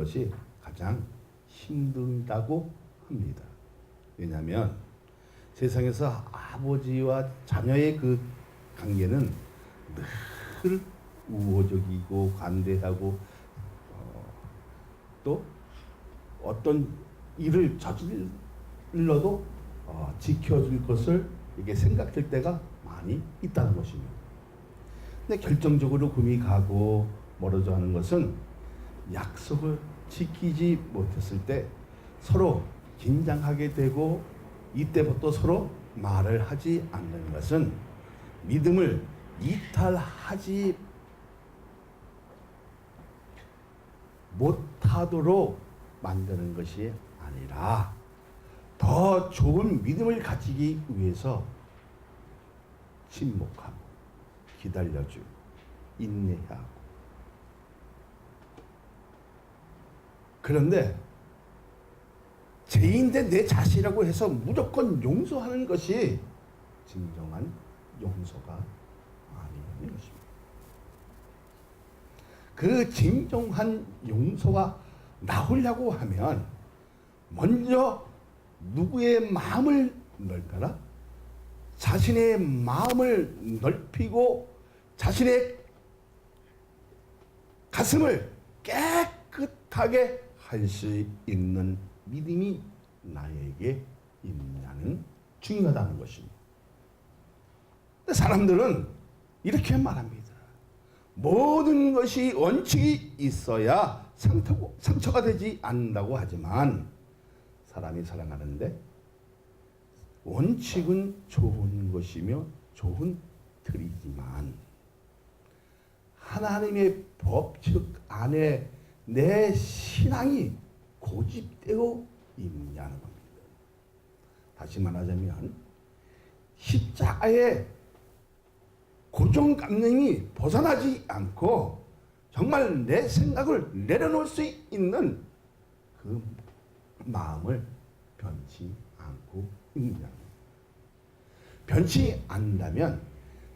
것이 가장 힘들다고 합니다. 왜냐하면 세상에서 아버지와 자녀의 그 관계는 늘 우호적이고 관대하고 또 어떤 일을 저질러도 지켜줄 것을 이렇게 생각할 때가 많이 있다는 것입니다. 근데 결정적으로 금이 가고 멀어져 하는 것은 약속을 지키지 못했을 때 서로 긴장하게 되고 이때부터 서로 말을 하지 않는 것은 믿음을 이탈하지 못하도록 만드는 것이 아니라 더 좋은 믿음을 가지기 위해서 침묵하고 기다려주고 인내해야 하고. 그런데 죄인데 내 자신이라고 해서 무조건 용서하는 것이 진정한 용서가 아니라는 것입니다. 그 진정한 용서가 나오려고 하면 먼저 누구의 마음을 넓혀라? 자신의 마음을 넓히고 자신의 가슴을 깨끗하게 할 수 있는 믿음이 나에게 있느냐는 중요하다는 것입니다. 사람들은 이렇게 말합니다. 모든 것이 원칙이 있어야 상처가 되지 않는다고 하지만 사람이 사랑하는데 원칙은 좋은 것이며 좋은 틀이지만 하나님의 법칙 안에 내 신앙이 고집되어 있냐는 겁니다. 다시 말하자면 십자가의 고정관념이 벗어나지 않고 정말 내 생각을 내려놓을 수 있는 그 마음을 변치 않고 있느냐. 변치 않는다면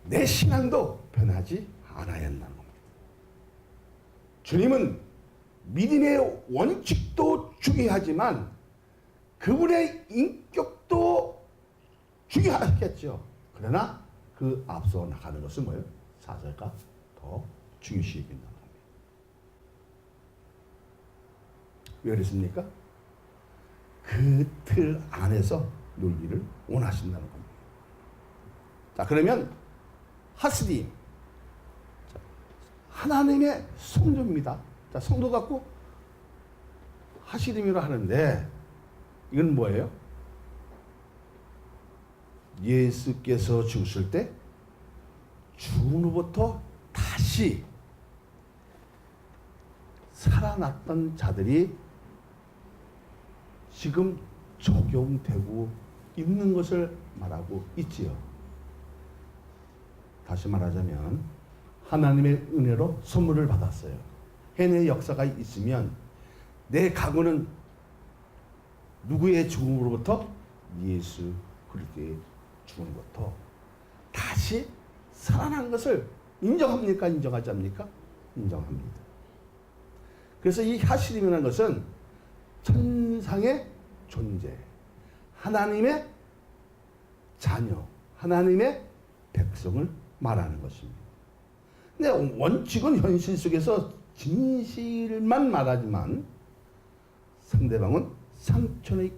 내 신앙도 변하지 않아야 한다는 겁니다. 주님은 믿음의 원칙도 중요하지만 그분의 인격도 중요하겠죠. 그러나 그 앞서 나가는 것은 뭐예요? 사절가 더 중요시 여긴다는 겁니다. 왜 그랬습니까? 그 틀 안에서 놀기를 원하신다는 겁니다. 자, 그러면 하스디 하나님의 성도입니다. 자, 성도 갖고 하시림이라 하는데 이건 뭐예요? 예수께서 죽으실 때 죽은 후부터 다시 살아났던 자들이 지금 적용되고 있는 것을 말하고 있지요. 다시 말하자면 하나님의 은혜로 선물을 받았어요. 해내의 역사가 있으면 내 각오는 누구의 죽음으로부터? 예수 그리스도의 죽음으로부터 다시 살아난 것을 인정합니까? 인정하지 않습니까? 인정합니다. 그래서 이 하시림이라는 것은 천상의 존재, 하나님의 자녀, 하나님의 백성을 말하는 것입니다. 근데 원칙은 현실 속에서 진실만 말하지만 상대방은 상처로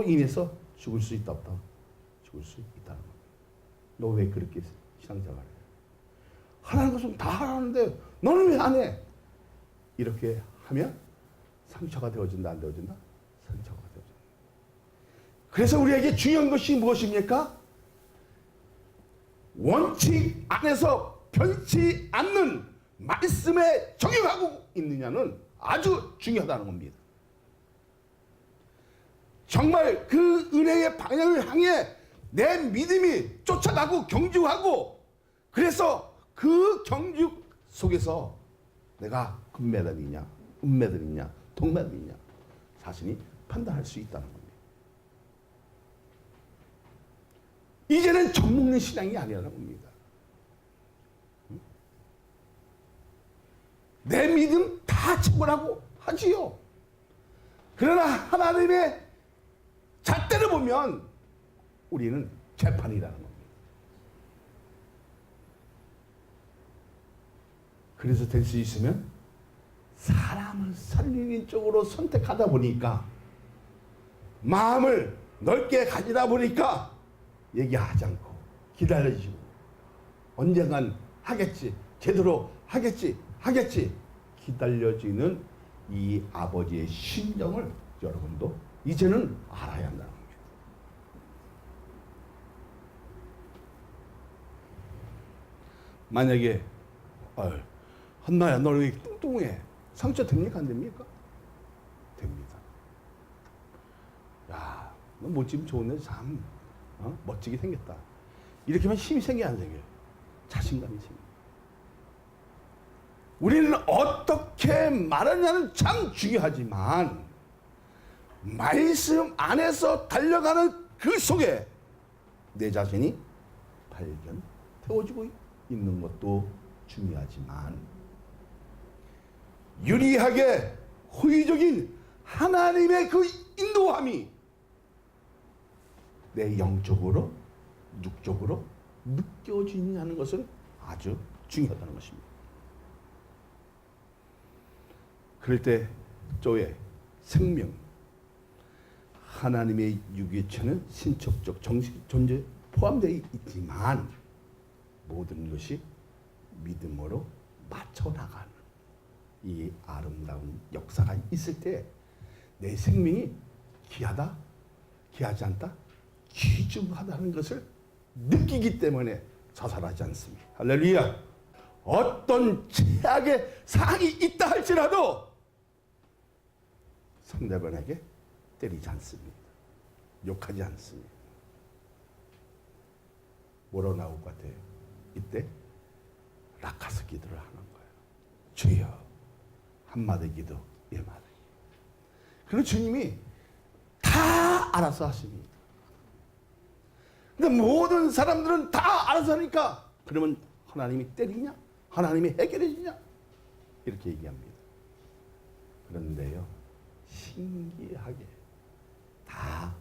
인해서 죽을 수 있다 없다? 죽을 수 있다는 겁니다. 너 왜 그렇게 신앙생활을 해? 하라는 것은 다 하라는데 너는 왜 안 해? 이렇게 하면 상처가 되어진다 안 되어진다? 상처가 되어진다. 그래서 우리에게 중요한 것이 무엇입니까? 원칙 안에서 변치 않는 말씀에 적용하고 있느냐는 아주 중요하다는 겁니다. 정말 그 은혜의 방향을 향해 내 믿음이 쫓아가고 경주하고 그래서 그 경주 속에서 내가 금메달이냐 은메달이냐 동메달이냐 자신이 판단할 수 있다는 겁니다. 이제는 젖먹는 신앙이 아니라는 겁니다. 내 믿음 다 처벌하고 하지요. 그러나 하나님의 잣대를 보면 우리는 재판이라는 겁니다. 그래서 될 수 있으면 사람을 살리는 쪽으로 선택하다 보니까, 마음을 넓게 가지다 보니까 얘기하지 않고 기다려지고, 언젠간 하겠지, 제대로 하겠지 기다려지는 이 아버지의 심정을 여러분도 이제는 알아야 한다는 겁니다. 만약에 한나야 너 왜 뚱뚱해? 상처 됩니까? 안 됩니까? 됩니다. 야, 너 멋짐 좋은데 참 멋지게 생겼다. 이렇게 하면 힘이 생겨 안 생겨요? 자신감이 생겨요. 우리는 어떻게 말하냐는 참 중요하지만, 말씀 안에서 달려가는 그 속에 내 자신이 발견되어지고 있는 것도 중요하지만, 유리하게 호의적인 하나님의 그 인도함이 내 영적으로, 육적으로 느껴지느냐는 것은 아주 중요하다는 것입니다. 그럴 때 저의 생명, 하나님의 유기체는 신척적 정식 존재 포함되어 있지만, 모든 것이 믿음으로 맞춰 나가는 이 아름다운 역사가 있을 때 내 생명이 귀하다, 귀하지 않다, 귀중하다는 것을 느끼기 때문에 자살하지 않습니다. 할렐루야. 어떤 최악의 상황이 있다 할지라도 상대방에게 때리지 않습니다. 욕하지 않습니다. 뭐라고 나올 것 같아요? 이때 라카스 기도를 하는 거예요. 주여, 한마디 기도, 일마디. 그리고 주님이 다 알아서 하십니다. 근데 모든 사람들은 다 알아서 하니까, 그러면 하나님이 때리냐? 하나님이 해결해 주냐? 이렇게 얘기합니다. 그런데요, 신기하게 다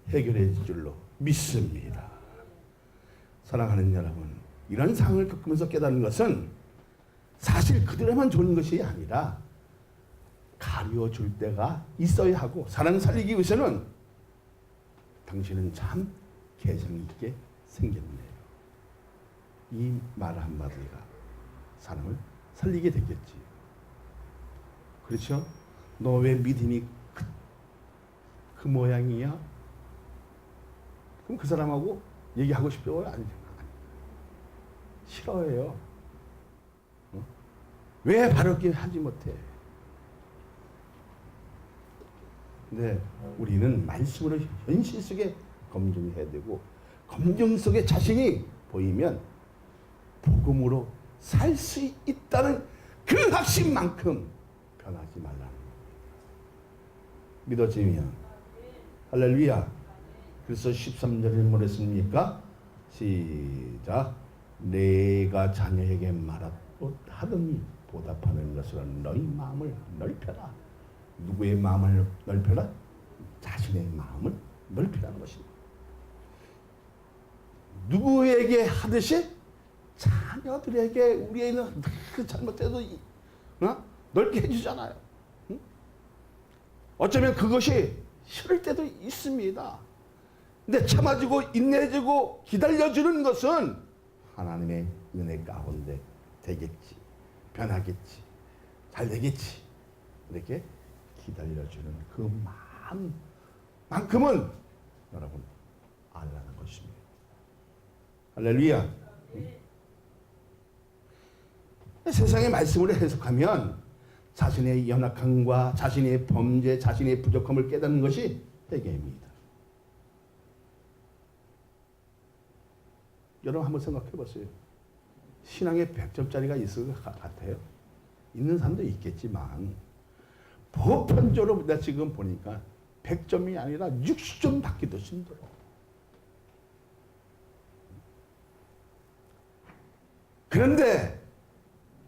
해결해 줄 줄로 믿습니다. 사랑하는 여러분, 이런 상황을 겪으면서 깨닫는 것은 사실 그들에만 좋은 것이 아니라 가르쳐줄 때가 있어야 하고, 사람을 살리기 위해서는 당신은 참 개성 있게 생겼네요. 이 말 한마디가 사람을 살리게 되겠지. 그렇죠? 너 왜 믿음이 그 모양이야? 그럼 그 사람하고 얘기하고 싶어요? 아니, 싫어해요. 왜 바르게 하지 못해? 근데 우리는 말씀으로 현실 속에 검증해야 되고, 검증 속에 자신이 보이면 복음으로 살 수 있다는 그 확신만큼 변하지 말라는 겁니다. 믿어지면 할렐루야. 그래서 13절에 뭐랬습니까? 시작. 내가 자녀에게 말하더니 보답하는 것으로 너희 마음을 넓혀라. 누구의 마음을 넓혀라? 자신의 마음을 넓히라는 것입니다. 누구에게 하듯이 자녀들에게 우리 애는 그 잘못해도 넓게 해주잖아요. 응? 어쩌면 그것이 싫을 때도 있습니다. 근데 참아주고 인내해주고 기다려주는 것은 하나님의 은혜 가운데 되겠지, 변하겠지, 잘 되겠지, 이렇게 기다려주는 그 마음만큼은 여러분 알라는 것입니다. 할렐루야. 세상의 말씀을 해석하면 자신의 연약함과 자신의 범죄, 자신의 부족함을 깨닫는 것이 회개입니다. 여러분 한번 생각해 보세요. 신앙에 100점짜리가 있을 것 같아요? 있는 사람도 있겠지만 보편적으로 내가 지금 보니까 100점이 아니라 60점 받기도 힘들어. 그런데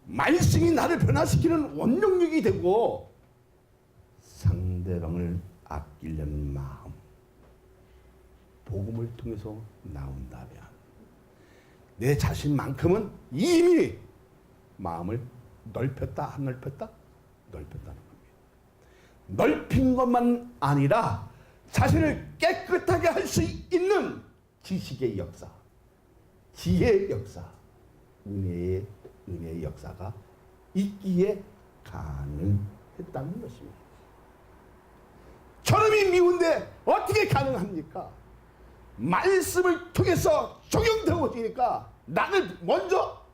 말씀이 나를 변화시키는 원동력이 되고 상대방을 아끼려는 마음, 복음을 통해서 나온다면 내 자신만큼은 이미 마음을 넓혔다 안 넓혔다? 넓혔다는 겁니다. 넓힌 것만 아니라 자신을 깨끗하게 할 수 있는 지식의 역사, 지혜의 역사, 은혜의 역사가 있기에 가능했다는 것입니다. 저놈이 미운데 어떻게 가능합니까? 말씀을 통해서 적용되어지니까 나는 먼저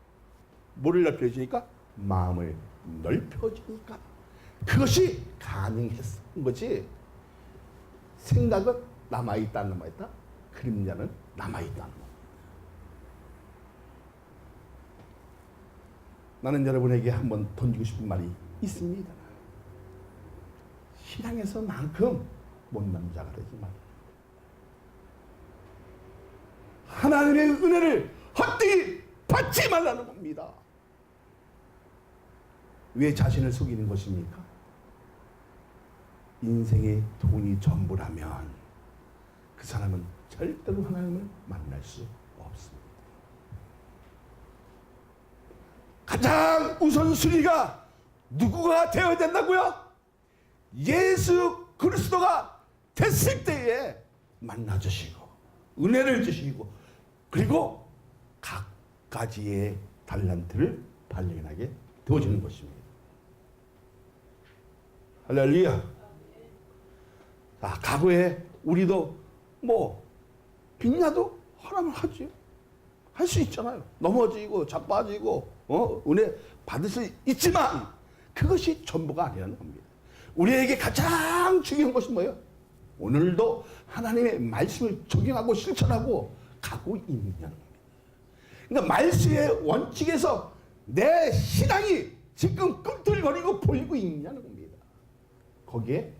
뭐를 넓혀주니까? 마음을 넓혀주니까 그것이 가능했던 거지. 생각은 남아있다 안 남아있다? 그림자는 남아있다는 겁니다. 나는 여러분에게 한번 던지고 싶은 말이 있습니다. 신앙에서만큼 못난 자가 되지 말라. 하나님의 은혜를 헛되이 받지 말라는 겁니다. 왜 자신을 속이는 것입니까? 인생의 돈이 전부라면 그 사람은 절대로 하나님을 만날 수 없습니다. 가장 우선순위가 누구가 되어야 된다고요? 예수 그리스도가 됐을 때에 만나주시고 은혜를 주시고 그리고 각 가지의 달란트를 발견하게 되어지는 것입니다. 할렐루야. 자, 과거에 우리도 뭐 빚나도 하라면 하지. 할 수 있잖아요. 넘어지고 자빠지고 은혜 받을 수 있지만 그것이 전부가 아니라는 겁니다. 우리에게 가장 중요한 것은 뭐예요? 오늘도 하나님의 말씀을 적용하고 실천하고 가고 있느냐는 겁니다. 그러니까 말씀의 원칙에서 내 신앙이 지금 꿈틀거리고 보이고 있느냐는 겁니다. 거기에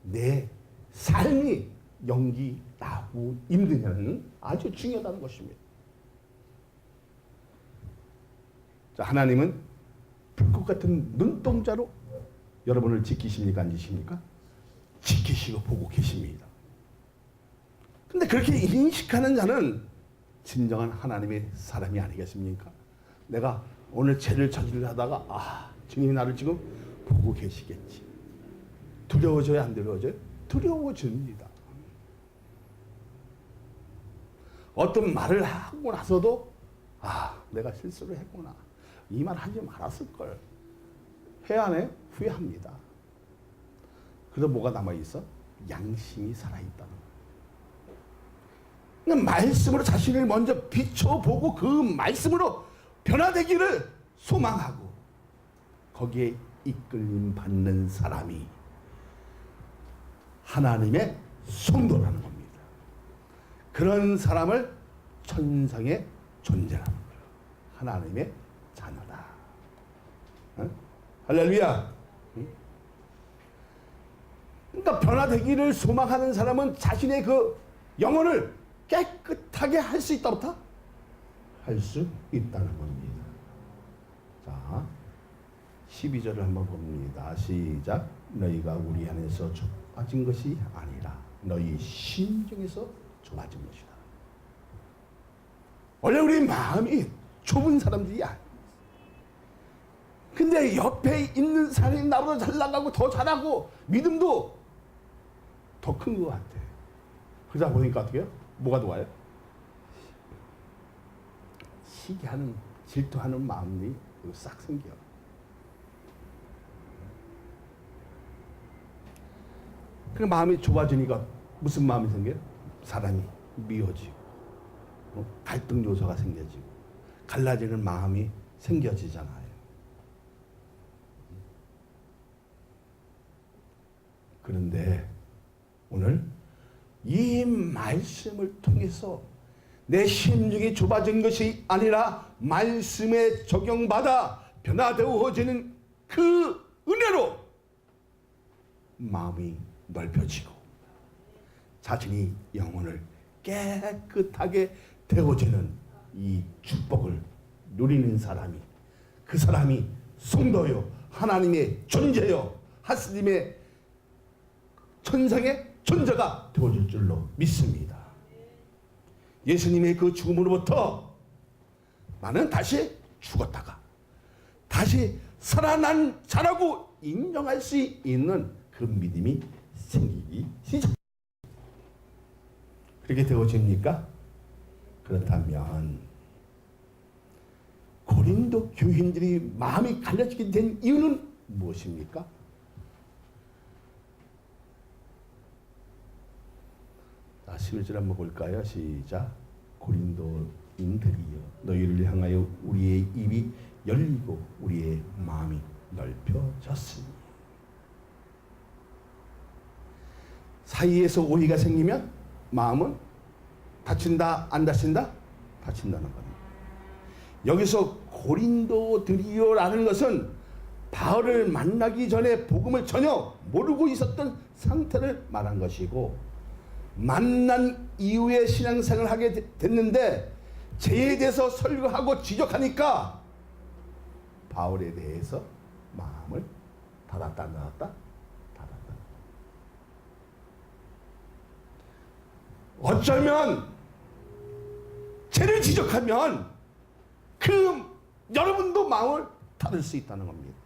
내 삶이 연기 나고 있느냐는 아주 중요하다는 것입니다. 자, 하나님은 불꽃 같은 눈동자로 여러분을 지키십니까? 안 지키십니까? 지키시고 보고 계십니다. 근데 그렇게 인식하는 자는 진정한 하나님의 사람이 아니겠습니까? 내가 오늘 죄를 저지르려 하다가 주님이 나를 지금 보고 계시겠지. 두려워져요? 안 두려워져요? 두려워집니다. 어떤 말을 하고 나서도 내가 실수를 했구나. 이 말 하지 말았을걸. 해야 안 해요? 후회합니다. 그래서 뭐가 남아있어? 양심이 살아있다는 거예요. 그러니까 말씀으로 자신을 먼저 비춰보고 그 말씀으로 변화되기를 소망하고 거기에 이끌림 받는 사람이 하나님의 성도라는 겁니다. 그런 사람을 천상의 존재라는 거예요. 하나님의 자녀다. 할렐루야. 그러니까 변화되기를 소망하는 사람은 자신의 그 영혼을 깨끗하게 할 수 있다부터 할 수 있다는 겁니다. 자, 12절을 한번 봅니다. 시작. 너희가 우리 안에서 좁아진 것이 아니라 너희 심중에서 좁아진 것이다. 원래 우리 마음이 좁은 사람들이 아니에요. 근데 옆에 있는 사람이 나보다 잘 나가고 더 잘하고 믿음도 더 큰 것 같아. 그러다 보니까 어떻게 해요? 뭐가 좋아요? 시기하는, 질투하는 마음이 싹 생겨. 그 마음이 좁아지니까 무슨 마음이 생겨요? 사람이 미워지고 갈등 요소가 생겨지고 갈라지는 마음이 생겨지잖아요. 그런데 오늘 이 말씀을 통해서 내 심중이 좁아진 것이 아니라 말씀에 적용받아 변화되어지는 그 은혜로 마음이 넓혀지고 자신이 영혼을 깨끗하게 되어지는 이 축복을 누리는 사람이, 그 사람이 성도요 하나님의 존재요 하스님의 천상의 존재가 되어줄 줄로 믿습니다. 예수님의 그 죽음으로부터 나는 다시 죽었다가 다시 살아난 자라고 인정할 수 있는 그 믿음이 생기기 시작. 그렇게 되어집니까? 그렇다면 고린도 교인들이 마음이 갈라지게 된 이유는 무엇입니까? 자, 11절 한번 볼까요? 시작. 고린도인들이여 너희를 향하여 우리의 입이 열리고 우리의 마음이 넓혀졌으니. 사이에서 오해가 생기면 마음은 다친다 안 다친다? 다친다는 겁니다. 여기서 고린도들이요라는 것은 바울을 만나기 전에 복음을 전혀 모르고 있었던 상태를 말한 것이고, 만난 이후에 신앙생활을 하게 됐는데 죄에 대해서 설교하고 지적하니까 바울에 대해서 마음을 닫았다 안 닫았다? 닫았다. 어쩌면 죄를 지적하면 그 여러분도 마음을 닫을 수 있다는 겁니다.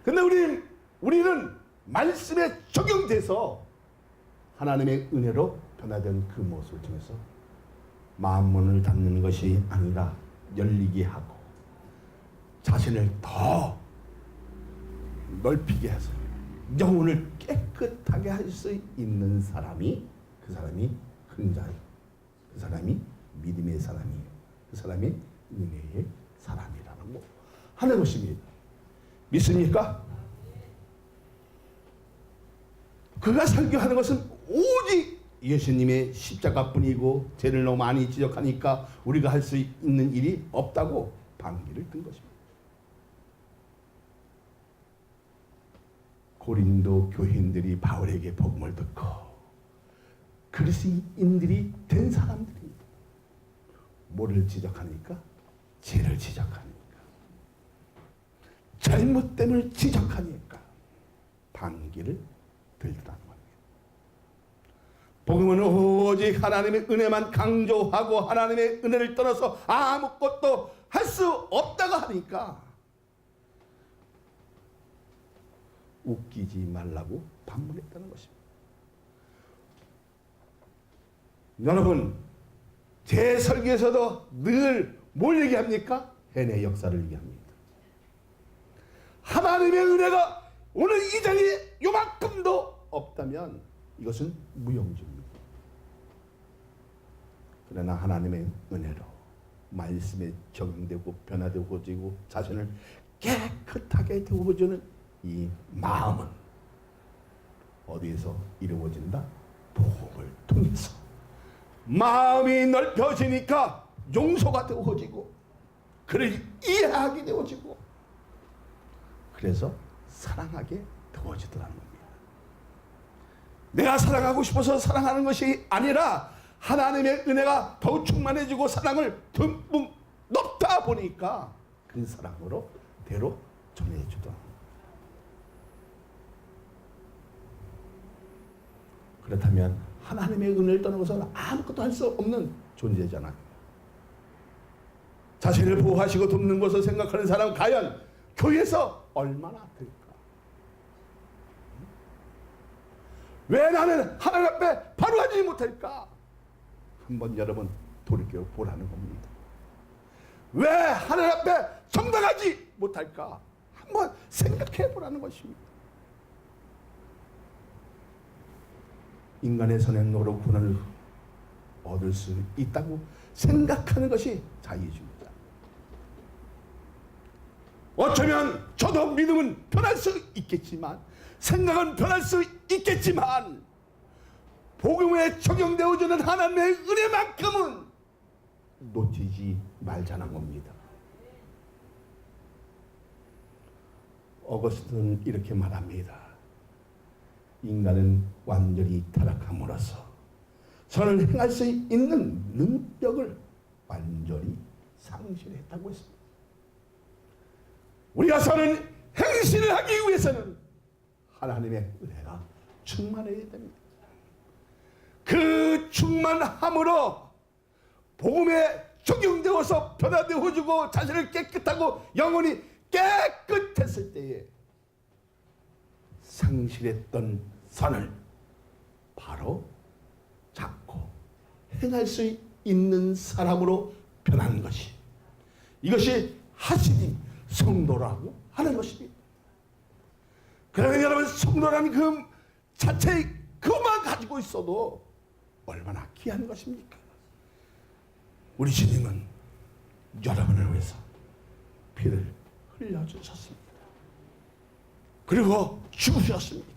근데 우리는 말씀에 적용돼서 하나님의 은혜로 변화된 그 모습을 통해서 마음문을 닫는 것이 아니라 열리게 하고 자신을 더 넓히게 해서 영혼을 깨끗하게 할 수 있는 사람이, 그 사람이 큰 자예요. 그 사람이 믿음의 사람이에요. 그 사람이 은혜의 사람이라는 거 하는 것입니다. 믿습니까? 그가 설교하는 것은 오직 예수님의 십자가뿐이고 죄를 너무 많이 지적하니까 우리가 할 수 있는 일이 없다고 반기를 든 것입니다. 고린도 교인들이 바울에게 복음을 듣고 그리스도인들이 된 사람들입니다. 뭐를 지적하니까? 죄를 지적하니까, 잘못됨을 지적하니까 반기를 들더라는 겁니다. 복음은 오직 하나님의 은혜만 강조하고 하나님의 은혜를 떠나서 아무것도 할 수 없다고 하니까 웃기지 말라고 반문했다는 것입니다. 여러분, 제 설교에서도 늘 뭘 얘기합니까? 해내 역사를 얘기합니다. 하나님의 은혜가 오늘 이 자리에 요만큼도 없다면 이것은 무용지입니다. 그러나 하나님의 은혜로 말씀에 적용되고 변화되고 자신을 깨끗하게 되어주는 이 마음은 어디에서 이루어진다? 복음을 통해서 마음이 넓혀지니까 용서가 되어지고 그를 이해하게 되어지고 그래서 사랑하게 되어지더라는 겁니다. 내가 사랑하고 싶어서 사랑하는 것이 아니라 하나님의 은혜가 더욱 충만해지고 사랑을 듬뿍 넣다 보니까 그 사랑으로 대로 전해주더라. 그렇다면 하나님의 은혜를 떠나고서는 아무것도 할 수 없는 존재잖아요. 자신을 보호하시고 돕는 것을 생각하는 사람 과연 교회에서 얼마나 될까? 왜 나는 하나님 앞에 바로 하지 못할까? 한번 여러분 돌이켜 보라는 겁니다. 왜 하나님 앞에 정당하지 못할까? 한번 생각해 보라는 것입니다. 인간의 선행으로 구원을 얻을 수 있다고 생각하는 것이 자유주의입니다. 어쩌면 저도 믿음은 변할 수 있겠지만, 생각은 변할 수 있겠지만, 복음에 적용되어주는 하나님의 은혜만큼은 놓치지 말자는 겁니다. 어거스틴은 이렇게 말합니다. 인간은 완전히 타락함으로써 선을 행할 수 있는 능력을 완전히 상실했다고 했습니다. 우리가 선을 행실을 하기 위해서는 하나님의 은혜가 충만해야 됩니다. 그 충만함으로 복음에 적용되어서 변화되어지고 자신을 깨끗하고 영혼이 깨끗했을 때에 상실했던 선을 바로 잡고 행할 수 있는 사람으로 변하는 것이, 이것이 하시님 성도라고 하는 것입니다. 그러면 여러분, 성도라는 그 자체의 그것만 가지고 있어도 얼마나 귀한 것입니까? 우리 주님은 여러분을 위해서 피를 흘려주셨습니다. 그리고 죽으셨습니다.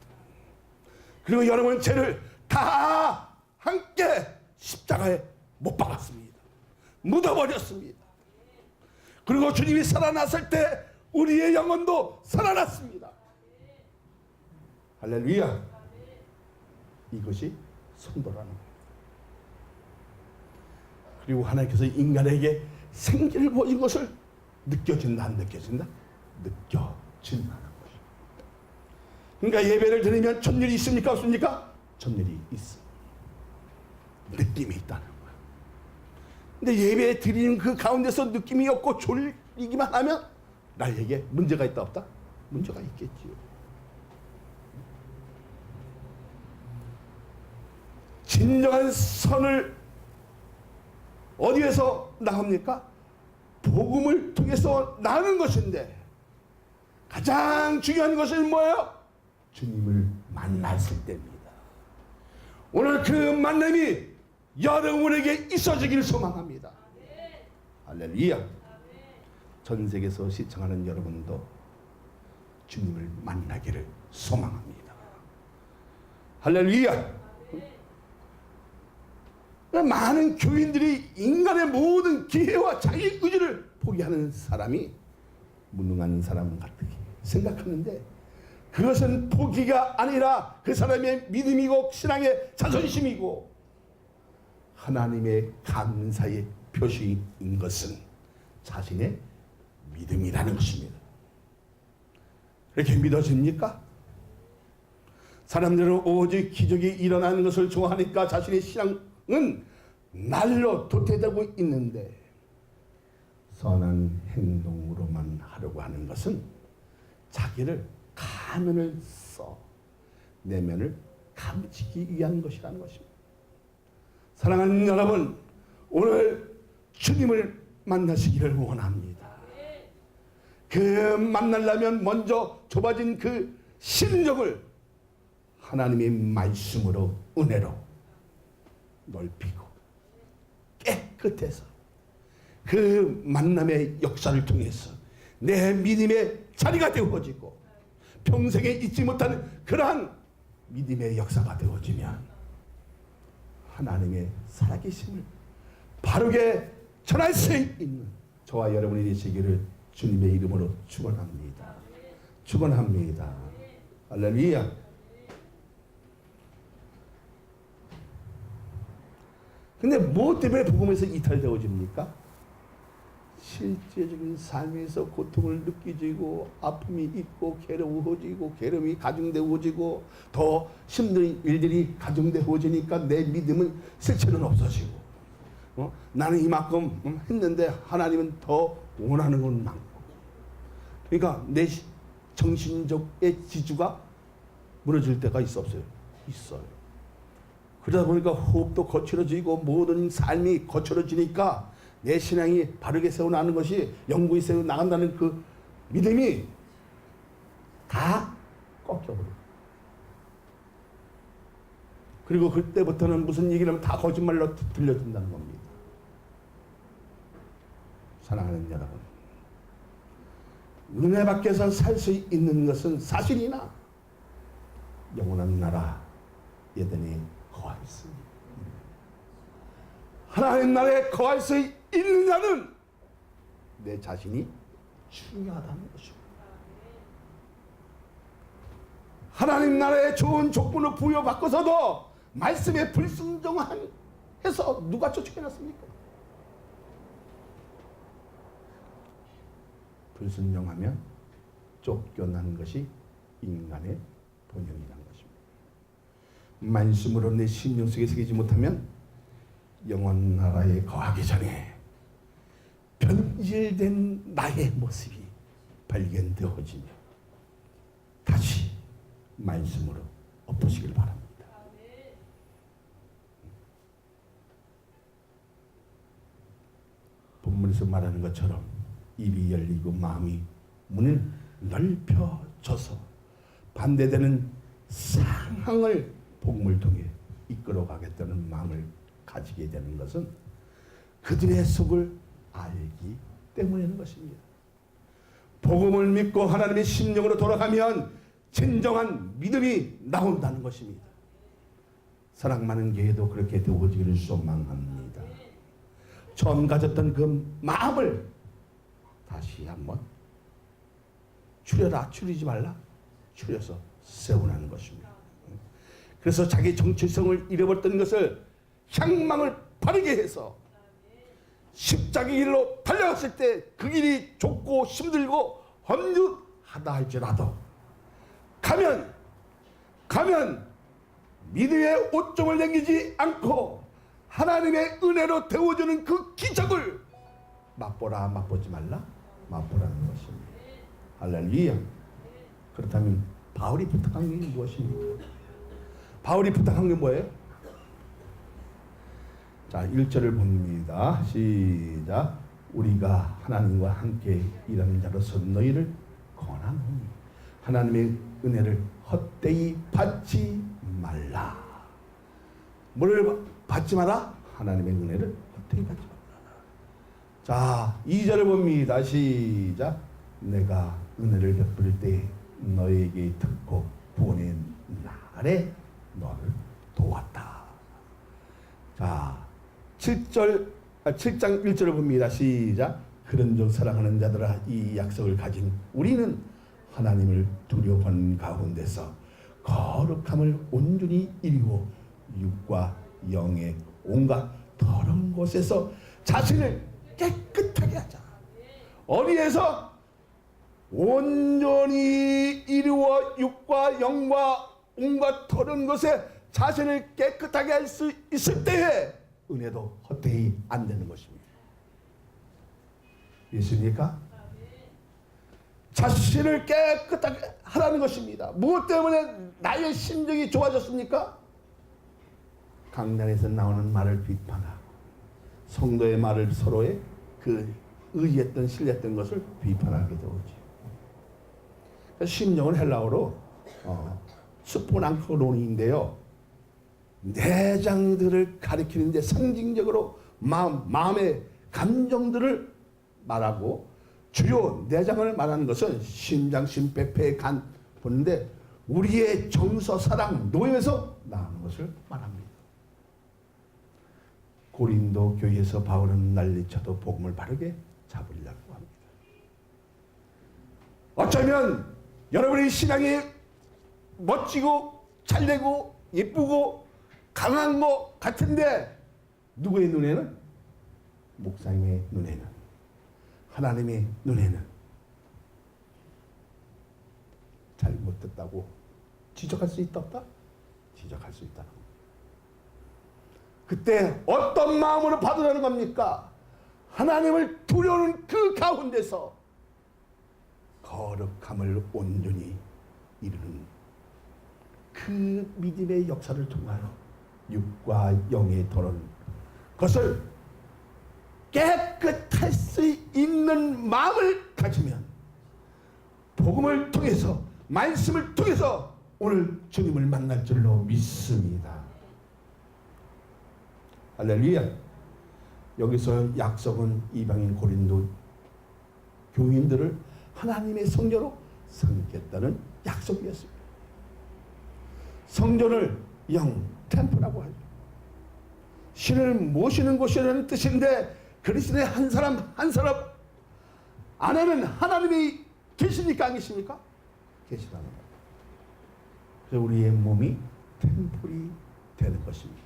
그리고 여러분 죄를 다 함께 십자가에 못 박았습니다. 묻어버렸습니다. 그리고 주님이 살아났을 때 우리의 영혼도 살아났습니다. 할렐루야. 이것이 성도라는 거예요. 그리고 하나님께서 인간에게 생기를 보인 것을 느껴진다, 안 느껴진다? 느껴진다는 것입니다. 그러니까 예배를 드리면 전율이 있습니까, 없습니까? 전율이 있어. 느낌이 있다는 거야. 근데 예배 드리는 그 가운데서 느낌이 없고 졸리기만 하면 나에게 문제가 있다, 없다? 문제가 있겠지요. 진정한 선을 어디에서 나옵니까? 복음을 통해서 나는 것인데, 가장 중요한 것은 뭐예요? 주님을 만났을 때입니다. 오늘 그 만남이 여러분에게 있어지기를 소망합니다. 할렐루야. 전 세계에서 시청하는 여러분도 주님을 만나기를 소망합니다. 할렐루야. 많은 교인들이 인간의 모든 기회와 자기 의지를 포기하는 사람이 무능한 사람 같게 생각하는데, 그것은 포기가 아니라 그 사람의 믿음이고 신앙의 자존심이고 하나님의 감사의 표시인 것은 자신의 믿음이라는 것입니다. 그렇게 믿어집니까? 사람들은 오직 기적이 일어나는 것을 좋아하니까 자신의 신앙은 날로 도태되고 있는데, 선한 행동으로만 하려고 하는 것은 자기를 가면을 써 내면을 감추기 위한 것이라는 것입니다. 사랑하는 여러분, 오늘 주님을 만나시기를 원합니다. 그 만나려면 먼저 좁아진 그 심령을 하나님의 말씀으로, 은혜로 넓히고 깨끗해서 그 만남의 역사를 통해서 내 믿음의 자리가 되어지고 평생에 잊지 못하는 그러한 믿음의 역사가 되어지면 하나님의 살아계심을 바르게 전할 수 있는 저와 여러분이 되시기를 주님의 이름으로 축원합니다. 축원합니다. 할렐루야. 근데 무엇 때문에 복음에서 이탈되어집니까? 실제적인 삶에서 고통을 느끼지고 아픔이 있고 괴로워지고 괴로움이 가중되어지고 더 힘든 일들이 가중되어지니까 내 믿음은 실체는 없어지고, 나는 이만큼 했는데 하나님은 더 원하는 건 많고, 그러니까 내 정신적의 지주가 무너질 때가 있어, 없어요? 있어요. 그러다 보니까 호흡도 거칠어지고 모든 삶이 거칠어지니까 내 신앙이 바르게 세워나가는 것이 영구히 세워나간다는 그 믿음이 다 꺾여버려요. 그리고 그때부터는 무슨 얘기를 하면 다 거짓말로 들려준다는 겁니다. 사랑하는 여러분, 은혜 밖에서 살 수 있는 것은 사실이나 영원한 나라 예전에 거할 수 있습니다. 하나님 나라에 거할 수 있는 자는 내 자신이 중요하다는 것입니다. 하나님 나라에 좋은 조건을 부여받고서도 말씀에 불순종한 해서 누가 쫓겨났습니까? 불순종하면 쫓겨나는 것이 인간의 본연이라는 것입니다. 말씀으로 내 심령 속에 새기지 못하면 영원 나라에 거하기 전에 변질된 나의 모습이 발견되어지며 다시 말씀으로 엎으시길 바랍니다. 본문에서 말하는 것처럼 입이 열리고 마음이 문을 넓혀져서 반대되는 상황을 복음을 통해 이끌어가겠다는 마음을 가지게 되는 것은 그들의 속을 알기 때문인 것입니다. 복음을 믿고 하나님의 심령으로 돌아가면 진정한 믿음이 나온다는 것입니다. 사랑 많은 교회도 그렇게 되어지기를 소망합니다. 처음 가졌던 그 마음을 다시 한번 추려라, 추리지 말라, 추려서 세우라는 것입니다. 그래서 자기 정체성을 잃어버렸던 것을 향망을 바르게 해서 십자가 길로 달려갔을 때 그 길이 좁고 힘들고 험유하다 할지라도 가면 믿음의 옷종을 남기지 않고 하나님의 은혜로 데워주는 그 기적을 맛보라, 맛보지 말라, 맛보라는 것입니다. 할렐루야. 그렇다면 바울이 부탁한 게 무엇입니까? 바울이 부탁한 게 뭐예요? 자, 1절을 봅니다. 시작. 우리가 하나님과 함께 일하는 자로서 너희를 권하노니 하나님의 은혜를 헛되이 받지 말라. 뭐를 받지 마라? 하나님의 은혜를 헛되이 받지 말라. 자, 2절을 봅니다. 시작. 내가 은혜를 베풀 때 너에게 듣고 구원의 날에 너를 도왔다. 자, 7장 1절을 봅니다. 시작. 그런즉 사랑하는 자들아 이 약속을 가진 우리는 하나님을 두려워하는 가운데서 거룩함을 온전히 이루고 육과 영의 온갖 더러운 곳에서 자신을 깨끗하게 하자. 어디에서? 온전히 이루어 육과 영과 온갖 더러운 것에 자신을 깨끗하게 할 수 있을 때에 은혜도 헛되이 안 되는 것입니다. 예수입니까? 자신을 깨끗하게 하라는 것입니다. 무엇 때문에 나의 심정이 좋아졌습니까? 강단에서 나오는 말을 비판하고 성도의 말을 서로의 그 의했던 신뢰했던 것을 비판하게 되오지. 심령은 헬라어로 스포낭크론인데요. 내장들을 가리키는데 상징적으로 마음의 감정들을 말하고 주요 내장을 말하는 것은 심장, 심폐, 폐, 간 보는데 우리의 정서, 사랑, 노예에서 나오는 것을 말합니다. 고린도 교회에서 바울은 난리쳐도 복음을 바르게 잡으려고 합니다. 어쩌면 여러분의 신앙이 멋지고 잘되고 예쁘고 강한 것 같은데 누구의 눈에는? 목사님의 눈에는, 하나님의 눈에는 잘못됐다고 지적할 수 있다 없다? 지적할 수 있다는 겁니다. 그때 어떤 마음으로 받으라는 겁니까? 하나님을 두려우는 그 가운데서 거룩함을 온전히 이루는 그 믿음의 역사를 통하여 육과 영의 더러운 것을 깨끗할 수 있는 마음을 가지면 복음을 통해서 말씀을 통해서 오늘 주님을 만날 줄로 믿습니다. 할렐루야. 여기서 약속은 이방인 고린도 교인들을 하나님의 성전으로 삼겠다는 약속이었습니다. 성전을 템플이라고 하죠. 신을 모시는 곳이라는 뜻인데 그리스도의 한 사람 한 사람 안에는 하나님이 계십니까? 안 계십니까? 계시다는 거예요. 그래서 우리의 몸이 템플이 되는 것입니다.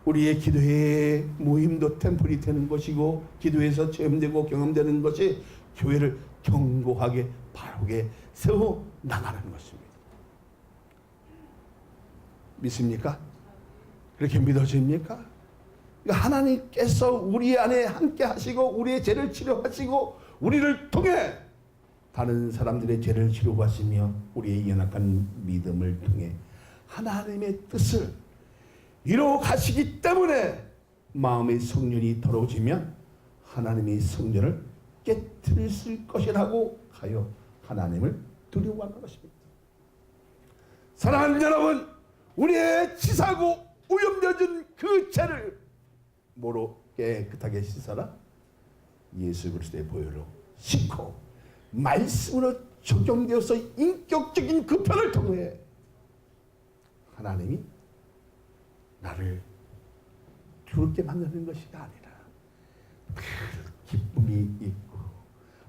우리의 기도의 모임도 템플이 되는 것이고 기도에서 체험되고 경험되는 것이 교회를 견고하게 바르게 세워 나가는 것입니다. 믿습니까? 그렇게 믿어집니까? 그러니까 하나님께서 우리 안에 함께 하시고 우리의 죄를 치료하시고 우리를 통해 다른 사람들의 죄를 치료하시며 우리의 연약한 믿음을 통해 하나님의 뜻을 이루어 가시기 때문에 마음의 성전이 더러워지면 하나님의 성전을 깨뜨릴 것이라고 하여 하나님을 두려워하는 것입니다. 사랑하는 여러분, 우리의 치사고 오염되어진 그 죄를 뭐로 깨끗하게 씻어라? 예수 그리스도의 보혈로 씻고 말씀으로 적용되어서 인격적인 그 편을 통해 하나님이 나를 그렇게 만드는 것이 아니라 그 기쁨이 있고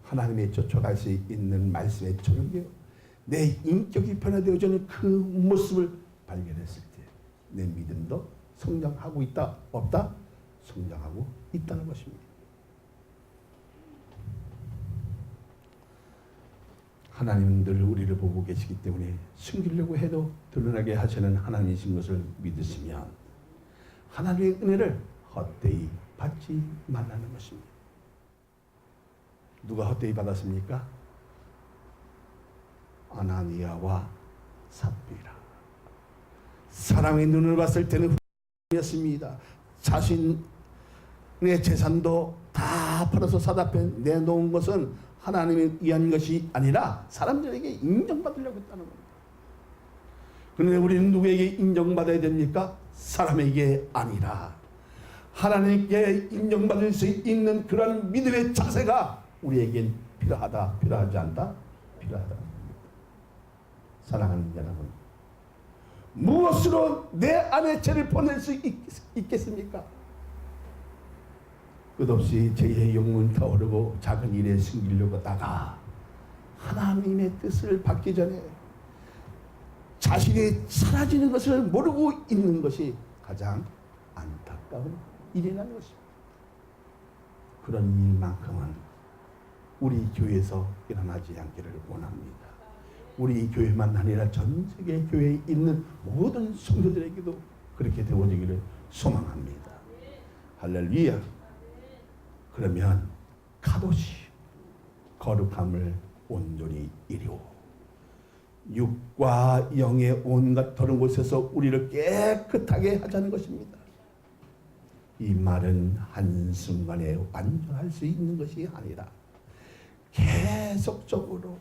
하나님의 쫓아갈 수 있는 말씀에 적용되어 내 인격이 변화되어지는 그 모습을 발견했을 때 내 믿음도 성장하고 있다 없다? 성장하고 있다는 것입니다. 하나님은 늘 우리를 보고 계시기 때문에 숨기려고 해도 드러나게 하시는 하나님이신 것을 믿으시면 하나님의 은혜를 헛되이 받지 말라는 것입니다. 누가 헛되이 받았습니까? 아나니아와 삽비라. 사람의 눈을 봤을 때는 였습니다. 자신의 재산도 다 팔아서 사답해 내놓은 것은 하나님에 의한 것이 아니라 사람들에게 인정받으려고 했다는 겁니다. 그런데 우리는 누구에게 인정받아야 됩니까? 사람에게 아니라 하나님께 인정받을 수 있는 그런 믿음의 자세가 우리에겐 필요하다, 필요하지 않다? 필요하다. 사랑하는 여러분, 무엇으로 내 안에 죄를 보낼 수 있겠습니까? 끝없이 죄의 영문 타오르고 작은 일에 숨기려고 하다가 하나님의 뜻을 받기 전에 자신이 사라지는 것을 모르고 있는 것이 가장 안타까운 일이라는 것입니다. 그런 일만큼은 우리 교회에서 일어나지 않기를 원합니다. 우리 교회만 아니라 전 세계 교회에 있는 모든 성도들에게도 그렇게 되어지기를 소망합니다. 할렐루야. 그러면 카도시 거룩함을 온전히 이루어 육과 영의 온갖 더러운 곳에서 우리를 깨끗하게 하자는 것입니다. 이 말은 한순간에 완전할 수 있는 것이 아니라 계속적으로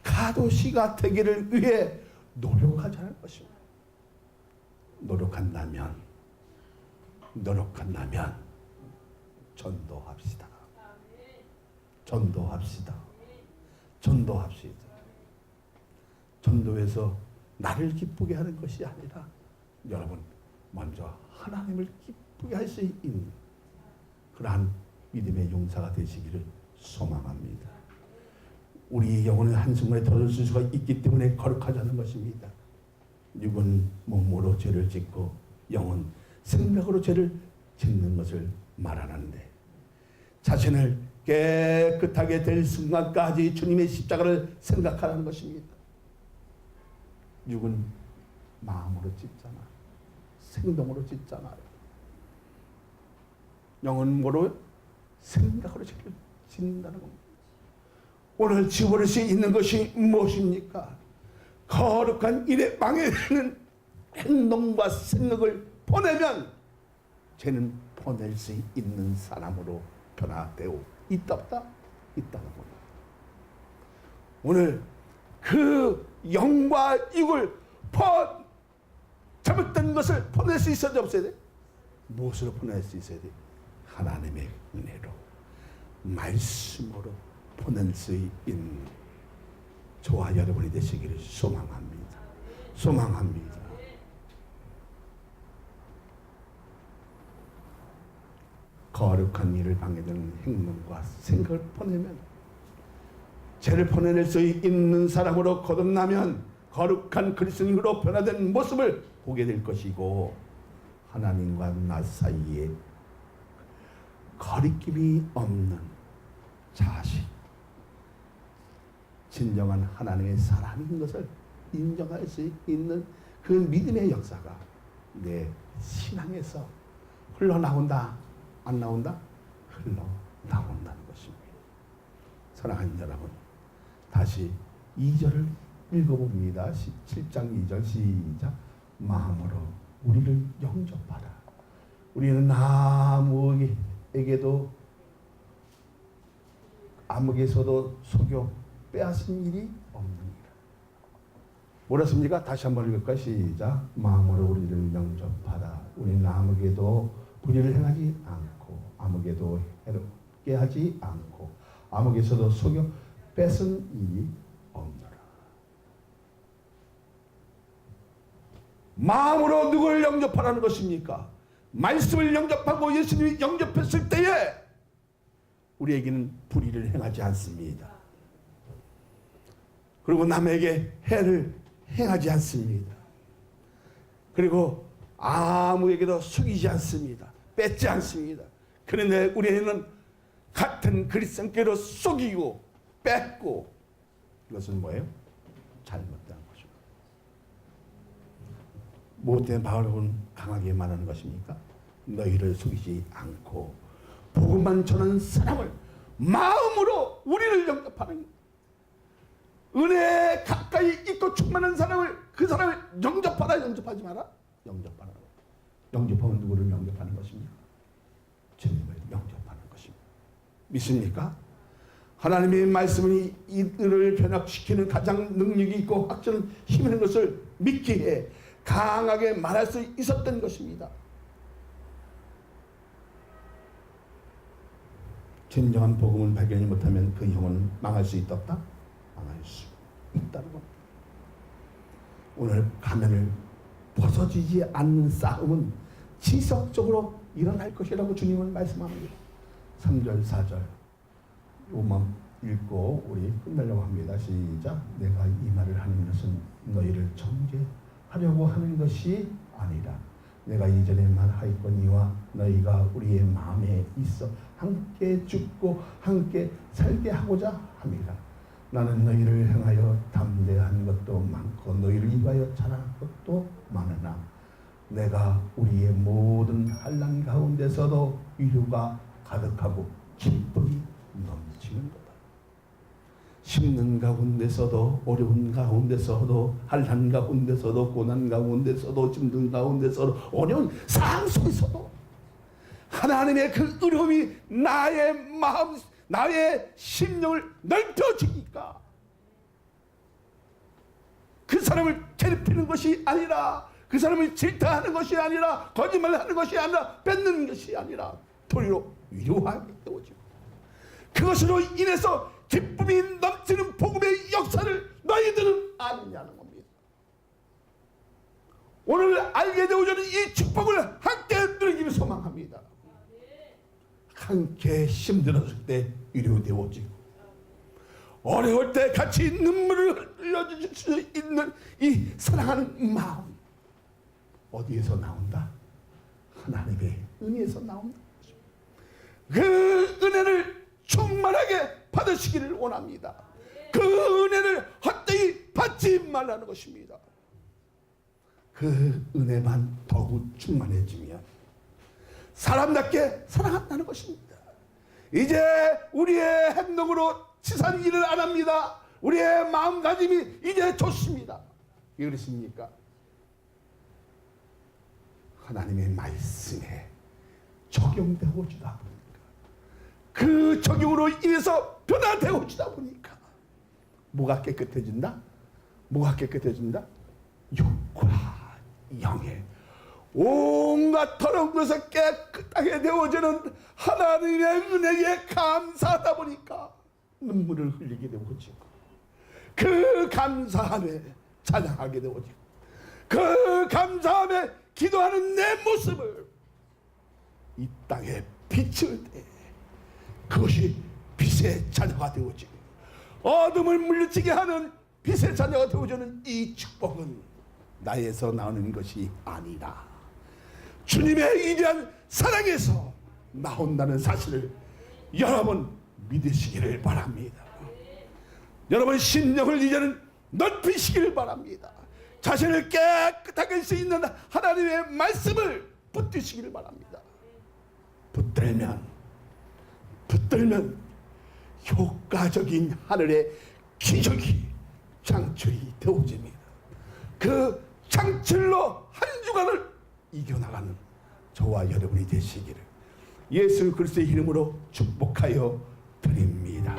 카도시가 되기를 위해 노력하자는 것입니다. 노력한다면 전도합시다. 전도합시다. 전도합시다. 전도해서 나를 기쁘게 하는 것이 아니라 여러분 먼저 하나님을 기쁘게 할 수 있는 그러한 믿음의 용사가 되시기를 소망합니다. 우리 영혼은 한순간에 더러워질 수가 있기 때문에 거룩하자는 것입니다. 육은 몸으로 죄를 짓고 영은 생각으로 죄를 짓는 것을 말하는데 자신을 깨끗하게 될 순간까지 주님의 십자가를 생각하라는 것입니다. 육은 마음으로 짓잖아. 생동으로 짓잖아요. 영은 뭐로? 생각으로 죄를 짓는다는 겁니다. 오늘 지워버릴 수 있는 것이 무엇입니까? 거룩한 일에 망해되는 행동과 생각을 보내면 죄는 보낼 수 있는 사람으로 변화되어 있다 없다? 있다는 겁니다. 오늘 그 영과 육을 잘못된 것을 보낼 수 있어야 돼 없어야 돼? 무엇으로 보낼 수 있어야 돼? 하나님의 은혜로 말씀으로 보낼 수 있는 저와 여러분이 되시기를 소망합니다. 소망합니다. 거룩한 일을 방해되는 행동과 생각을 보내면 죄를 보내낼 수 있는 사람으로 거듭나면 거룩한 그리스도인으로 변화된 모습을 보게 될 것이고 하나님과 나 사이에 거리낌이 없는 자식, 진정한 하나님의 사람인 것을 인정할 수 있는 그 믿음의 역사가 내 신앙에서 흘러나온다, 안 나온다? 흘러나온다는 것입니다. 사랑하는 여러분, 다시 2절을 읽어봅니다. 7장 2절 시작. 마음으로 우리를 영접하라. 우리는 아무에게서도 속여 빼앗은 일이 없느니라. 뭐랬습니까? 다시 한번 읽을까요? 시작. 마음으로 우리를 영접하라. 우리는 아무에게도 불의를 행하지 않고 아무에게도 해롭게 하지 않고 아무에게서도 속여 뺏은 일이 없노라. 마음으로 누구를 영접하라는 것입니까? 말씀을 영접하고 예수님이 영접했을 때에 우리에게는 불의를 행하지 않습니다. 그리고 남에게 해를 행하지 않습니다. 그리고 아무에게도 속이지 않습니다. 뺏지 않습니다. 그런데 우리는 같은 그리스도께로 속이고 뺏고, 이것은 뭐예요? 잘못된 거죠. 무엇 때문에 바울은 강하게 말하는 것입니까? 너희를 속이지 않고 복음만 전하는 사람을 마음으로 우리를 영접하는, 은혜에 가까이 있고 충만한 사람을, 그 사람을 영접하라, 영접하지 마라? 영접하라. 영접하면 누구를 영접하는 것입니까? 주님을 영접하는 것입니다. 믿습니까? 하나님의 말씀이 이들을 변화시키는 가장 능력이 있고 확실한 힘이 있는 것을 믿기에 강하게 말할 수 있었던 것입니다. 진정한 복음을 발견이 못하면 그 영혼은 망할 수 있다? 망할 수 있다는 겁니다. 오늘 가면을 벗어지지 않는 싸움은 지속적으로 일어날 것이라고 주님은 말씀합니다. 3절 4절 요만 읽고 우리 끝내려고 합니다. 시작. 내가 이 말을 하는 것은 너희를 정죄하려고 하는 것이 아니라 내가 이전에 말하였거니와 너희가 우리의 마음에 있어 함께 죽고 함께 살게 하고자 합니다. 나는 너희를 향하여 담대한 것도 많고 너희를 위하여 자랑할 것도 많으나 내가 우리의 모든 환난 가운데서도 위로가 가득하고 기쁨이 넘치는 거다. 힘든 가운데서도, 어려운 가운데서도, 환난 가운데서도, 고난 가운데서도, 힘든 가운데서도, 어려운 상황 속에서도 하나님의 그 의로움이 나의 마음, 나의 심령을 넓혀주니까 그 사람을 괴롭히는 것이 아니라, 그 사람을 질타하는 것이 아니라, 거짓말하는 것이 아니라, 뺏는 것이 아니라 도리로 위로하게 되어지고, 그것으로 인해서 기쁨이 넘치는 복음의 역사를 너희들은 아느냐는 겁니다. 오늘 알게 되어지는 이 축복을 함께 누리기를 소망합니다. 함께 힘들었을 때 위로되어지고, 어려울 때 같이 눈물을 흘려줄 수 있는 이 사랑하는 마음, 어디에서 나온다? 하나님의 은혜에서 나온다. 그 은혜를 충만하게 받으시기를 원합니다. 그 은혜를 헛되이 받지 말라는 것입니다. 그 은혜만 더욱 충만해지면 사람답게 사랑한다는 것입니다. 이제 우리의 행동으로 치사한 일을 안 합니다. 우리의 마음가짐이 이제 좋습니다. 왜 그러십니까? 하나님의 말씀에 적용되어지다 보니까, 그 적용으로 인해서 변화되어지다 보니까 뭐가 깨끗해진다? 뭐가 깨끗해진다? 육과 영의 온갖 더러운 것을 깨끗하게 되어지는 하나님의 은혜에 감사하다 보니까 눈물을 흘리게 되어지고, 그 감사함에 찬양하게 되어지고, 그 감사함에 기도하는 내 모습을 이 땅에 비칠 때 그것이 빛의 자녀가 되어지고, 어둠을 물리치게 하는 빛의 자녀가 되어지는 이 축복은 나에서 나오는 것이 아니라 주님의 위대한 사랑에서 나온다는 사실을 여러분 믿으시기를 바랍니다. 여러분 심령을 이제는 넓히시기를 바랍니다. 자신을 깨끗하게 할 수 있는 하나님의 말씀을 붙드시기를 바랍니다. 붙들면 효과적인 하늘의 기적이 창출이 되어집니다. 그 창출로 한 주간을 이겨나가는 저와 여러분이 되시기를 예수 그리스도의 이름으로 축복하여 드립니다.